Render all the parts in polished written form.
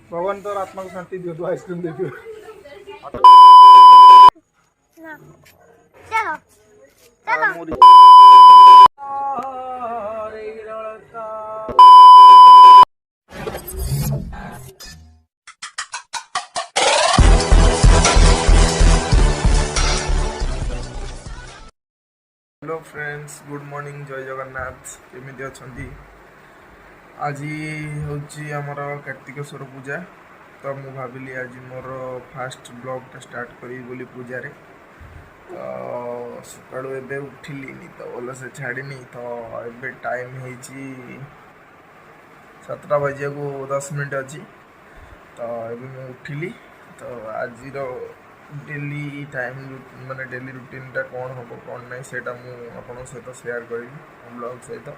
भगवान तो आत्मा को शांति दियो, तो आइसक्रीम दे दियो। चलो चलो हेलो फ्रेंड्स, गुड मॉर्निंग, जय जगन्नाथ। केमिति अछंती? आज हूँ आमर कार्तिकेश्वर पूजा। तो मु भाविली आज मोर फास्ट ब्लॉगटा स्टार्ट करी बोली पूजा रे। तो सकाळु एबे उठिली तो भल से छाड़नी। तो एबे टाइम होइछि 7टा बजे को 10 मिनट अच्छी। तो एबे मैं उठिली। तो आज डेली टाइम माने डेली रूटीनटा कौन हम कौन ना से आपन सहित शेयर करी ब्लॉग सहित।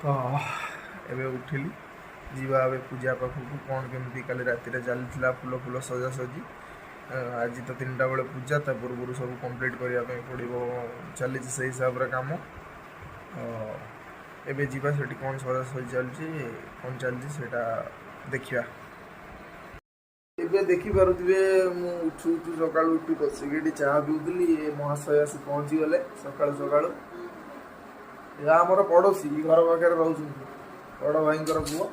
तो एबे उठिली जीवा ए पूजा पाखक कौन केमती काली राति चलता फुल फुल सजा सजी। आज तो 3टा बेले पूजा ता पूर्व सब कंप्लीट करने पड़ो चली से हिसाब से कम। एबे जीवा से कौन सजा सजी चलती कौन चलती से देखा। एबे देखी पारुथिबे मु उठू सका उठी बसिक चाह पिउली महाशय आसी पहुँची गले सका सका। आमर पड़ोसी घर पाखे रोच बड़ भाई पुओ।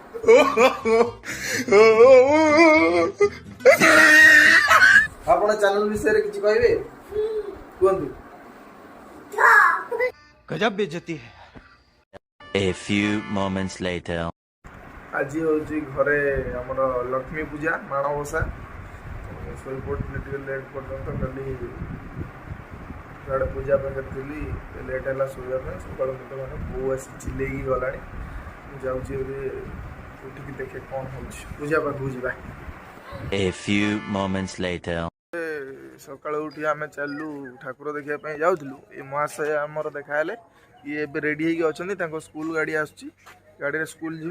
आपण चैनल विषय किसी कहे कहतु। गजब बेइज्जती है। A few moments later. आज हूँ घरे आमर लक्ष्मी पूजा माणबसा शोई पड़े लेट पर्यंत कल पूजा पाखे थी लेट है शोवा सका मत मैंने बो आस चिल्ले गला जाऊँगी उठिक देखे कौन हो पूजा पाखक जा। A few moments later. सका उठी आम चलू ठाकुर देखा जाऊँ। ये महाशय आमर देखा ये रेडी होगी स्कूल गाड़ी आसुची गाड़ी स्कूल जी।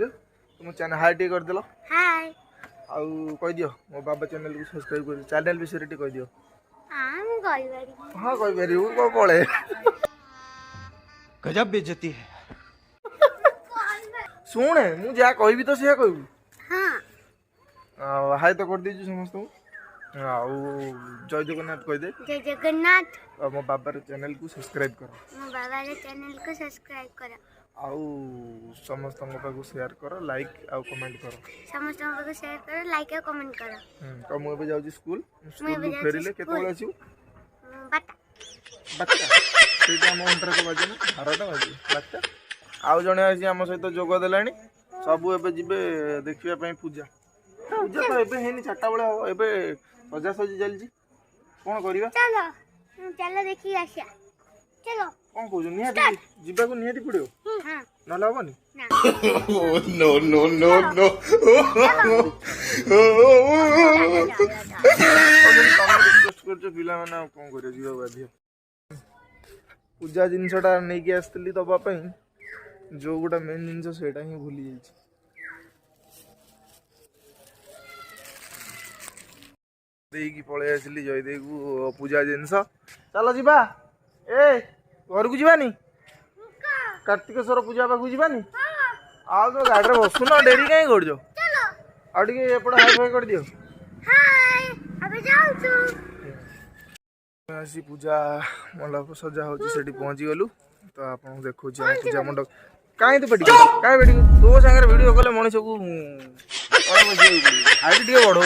तुम चैनल हाई टे करदेल हाय आउ कह दियो मो बाबा चैनल को सब्सक्राइब कर चैनल विषय टे कह दियो। हाँ कह पारि को पड़े गजब बेइज्जती है। शुणे मु जा कहबी तो सिया कहबी। हाँ हाई तो कर दीजिए समस्त। आउ जय जगन्नाथ कह दे। जय जगन्नाथ। मो बाबार चैनल को सब्सक्राइब कर। मो बाबा रे चैनल को सब्सक्राइब करो। आउ समस्त पाखु शेयर कर लाइक आउ कमेंट कर। समस्त को शेयर करो लाइक और कमेंट करो। तो मुझे जाऊँ स्कूल स्कूल फेरिले केते आसू बाटा बाटा से आम घंटा को बाजे ना 12टा बाजे बाटा। आउ जड़े आज आम सहित जोगदेला सबू एबे जीवे देखा पूजा। पूजा तो एबे है 4टा बेले हम एबे सजा सजी चलती कौन करवा। चलो चलो देखी आसिया चलो कौन कह निहाती जीवा को निहाती पड़ो हाँ ना हेनी ना नो नो नो नो। पिला मैंने कौन कर बाध्य। पूजा जिनसटा नहीं आसती दवाई जो गोटा मेन जिनस से ही भूली जा। पलि आसली जयदे को पूजा जिनस चल जा ए घर को जानी कार्तिकेश्वर पूजा पाखु जानी। आ तो गाड़ी बसुन डेरी कहीं कर हाई फाई कर दियो। आसी पूजा मंडप सजा हो पहुँची गलु। तो आप देखो पूजा मंडप कहीं तो बेटी कहीं बेटी तो सागर वीडियो कले मनीष को हाइट टे बढ़ो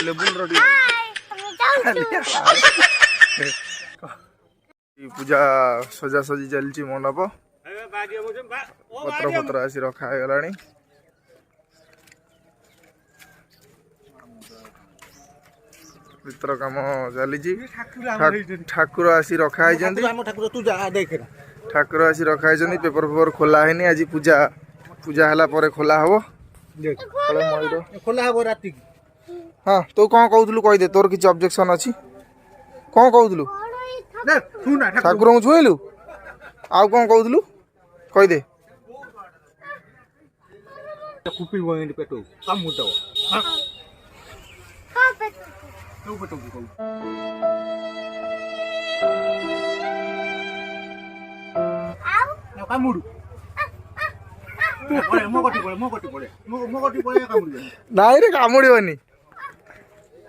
लेवल पूजा सजा सजी चलती मंडप पत्र पत्र आसी रखा गला। भीतर कम चली ठाकुर आसी रखा ठाकुर आसी रखा पेपर पेपर खोला है आज पूजा पूजा है खोला हम खोला हम राति। हाँ तो कौन कहलु कहीदे तोर किसी ऑब्जेक्शन अच्छी कौन कहलु ठाकुर को छुएलु आउ कौन कहलु कहीदे। ନାଇଁ ରେ କାମୁଡ଼ିବନି।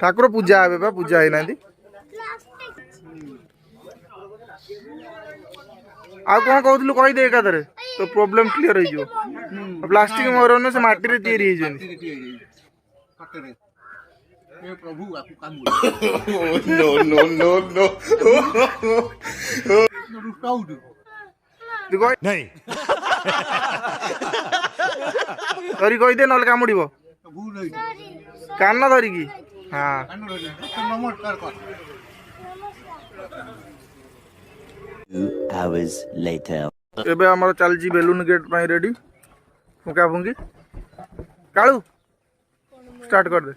ଠାକୁର ପୂଜା ହେବେ ବା, ପୂଜା ହେଇନାହାନ୍ତି। ଆଉ କ'ଣ କହୁଥିଲୁ କହିଦେ ଏକାଥରେ, ତ ପ୍ରୋବ୍ଲେମ କ୍ଲିୟର ହେଇଯିବ। ପ୍ଲାଷ୍ଟିକ ମୟୂର ନୁହେଁ, ସେ ମାଟିରେ ତିଆରି ହେଇଛନ୍ତି। No, no, no, no. ତୁ କହି नहीं ଧରି କହିଦେ, ନହେଲେ କାମୁଡ଼ିବ। କାନ ଧରିକି। ହଁ 2 hours later. ଏବେ ଆମର ଚାଲିଛି ବେଲୁନ ଗେଟ୍ ପାଇଁ ରେଡି, ଫୁଙ୍କା ଫୁଙ୍କି। କାଳୁ ଷ୍ଟାର୍ଟ କରିଦେ।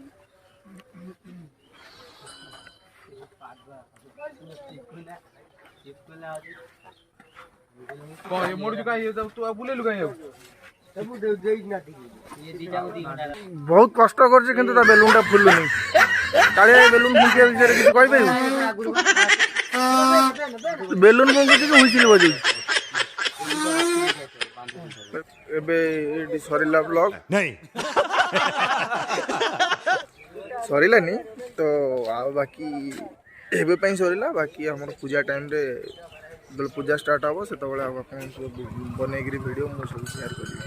ବହୁତ କଷ୍ଟ କରୁଛି କିନ୍ତୁ ତା ବେଲୁନଟା ଫୁଲୁନି। କାଳିଆ ବେଲୁନ ଫୁଙ୍କିବା ବିଷୟରେ କିଛି କହିପାରିବୁ? ବେଲୁନ ଫୁଙ୍କୁଛି କି ହୁଇସିଲ ବଜେଇଛି? ଏବେ ଏଠି ସରିଲା ବ୍ଲଗ। नहीं ସରିଲାନି ତ ଆଉ ବାକି ଏବେ ପାଇଁ ସରିଲା। ବାକି ଆମର ପୂଜା ଟାଇମ୍ରେ ଯେତେବେଳେ ପୂଜା ଷ୍ଟାର୍ଟ ହେବ ସେତେବେଳେ ଆଉ ଆପଣଙ୍କୁ ସବୁ ବନେଇକିରି ଭିଡ଼ିଓ ମୁଁ ସବୁ ସେୟାର କରିବି।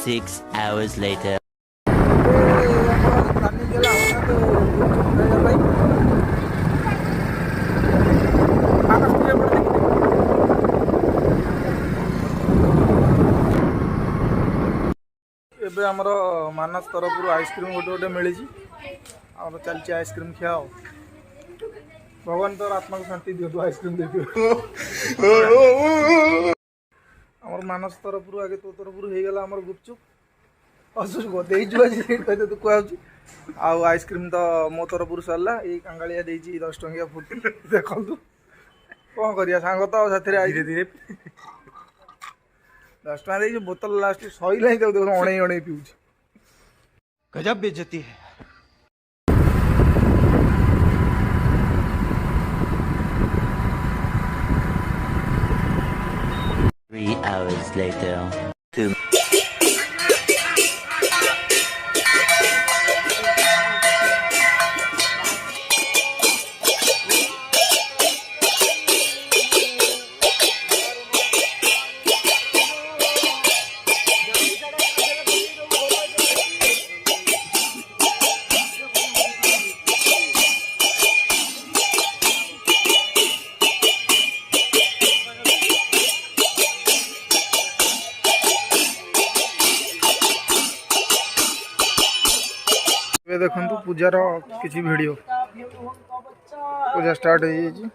6 hours later. ଏବେ ଆମର ମାନସ ତରଫରୁ ଆଇସ୍କ୍ରିମ୍ ଗୋଟେ ମିଳିଛି। ଆମର ଚାଲିଛି ଆଇସ୍କ୍ରିମ୍ ଖିଆ ଆଉ। ଭଗବାନ ତୋର ଆତ୍ମାକୁ ଶାନ୍ତି ଦିଅନ୍ତୁ, ଆଇସ୍କ୍ରିମ୍ ଦେଇଦିଅ। ଆମର ମାନସ ତରଫରୁ ଆଗେ ତୋ ତରଫରୁ ହେଇଗଲା ଆମର ଗୁପଚୁପ୍। ଦେଇଛୁ ଆଜି କହିତେ ତୁ କୁହାଉଛି। ଆଉ ଆଇସ୍କ୍ରିମ୍ ତ ମୋ ତରଫରୁ ସରିଲା। ଏଇ କାଙ୍ଗାଳିଆ ଦେଇଛି 10 ଟଙ୍କିଆ ଫୁଟି। ଦେଖନ୍ତୁ କ'ଣ କରିବା, ସାଙ୍ଗ ତ ଆଉ ସାଥିରେ ଧୀରେ ଧୀରେ 10 ଟଙ୍କା ଦେଇଛି। ବୋତଲ ଲାଷ୍ଟ ସଇଲା ହିଁ, ତାକୁ ଦେଖୁନ ଅଣେଇ ଅଣେଇ ପିଉଛି। गजब बेइज्जती है। 3 hours later. 2 ଏବେ ଦେଖନ୍ତୁ ପୂଜାର କିଛି ଭିଡ଼ିଓ। ପୂଜା ଷ୍ଟାର୍ଟ ହେଇଯାଇଛି।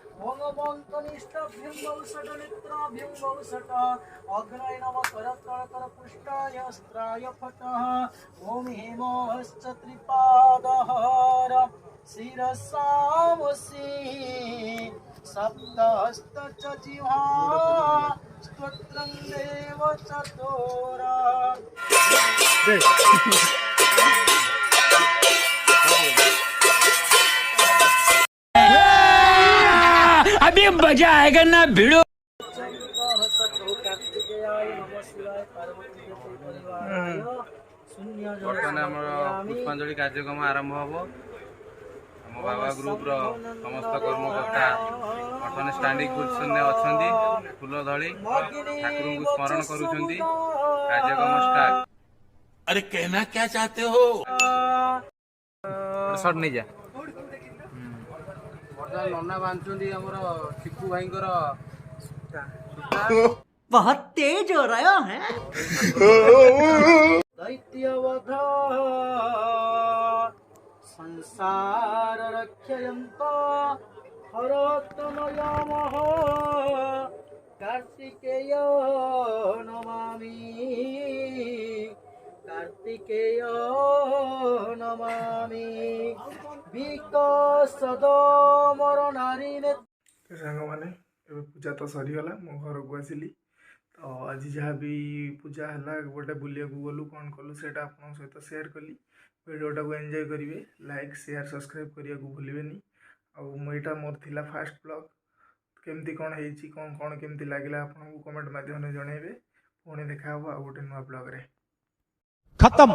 सप्तहस्त च जिह्वा स्तोत्रं देव चतुरा अभी मजा आएगा ना भिड़ो। ବର୍ତ୍ତମାନ ଆମର ପୁଷ୍ପାଞ୍ଜଳି କାର୍ଯ୍ୟକ୍ରମ ଆରମ୍ଭ ହେବ। ଆମ ବାବା ଗ୍ରୁପର ସମସ୍ତ କର୍ମକର୍ତ୍ତା ବର୍ତ୍ତମାନ ଷ୍ଟାଣ୍ଡିଂ ପୋଜିସନରେ ଅଛନ୍ତି। ଫୁଲ ଧଳି ଠାକୁରଙ୍କୁ ସ୍ମରଣ କରୁଛନ୍ତି। କାର୍ଯ୍ୟକ୍ରମ ଷ୍ଟାର୍ଟ। अरे कहना क्या चाहते हो? ସଟ୍ ନେଇଯା। ବର୍ତ୍ତମାନ ନନା ବାନ୍ଧୁଛନ୍ତି ଆମର ଚିକୁ ଭାଇଙ୍କର बहुत तेज हो रहा है। दैत्यवध संसार रक्षयन्त हरतमयामः कार्तिकेय नमामि कार्तिकेय नमामि विकसद मोर नारी ସାଙ୍ଗମାନେ ଏବେ ପୂଜା ତ ସରିଗଲା, ମୁଁ ଘରକୁ ଆସିଲି। ତ ଆଜି ଯାହା ବି ପୂଜା ହେଲା, ଗୋଟେ ବୁଲିବାକୁ ଗଲୁ, କ'ଣ କଲୁ ସେଇଟା ଆପଣଙ୍କ ସହିତ ସେୟାର କଲି। ଭିଡ଼ିଓଟାକୁ ଏନ୍ଜୟ କରିବେ, ଲାଇକ୍ ସେୟାର ସବସ୍କ୍ରାଇବ୍ କରିବାକୁ ଭୁଲିବେନି। ଆଉ ଏଇଟା ମୋର ଥିଲା ଫାର୍ଷ୍ଟ ବ୍ଲଗ୍। କେମିତି କ'ଣ ହେଇଛି, କ'ଣ କେମିତି ଲାଗିଲା ଆପଣଙ୍କୁ କମେଣ୍ଟ ମାଧ୍ୟମରେ ଜଣାଇବେ। पुणी देखा हबो आ गोटे नुआ ब्लॉग रे। खत्म।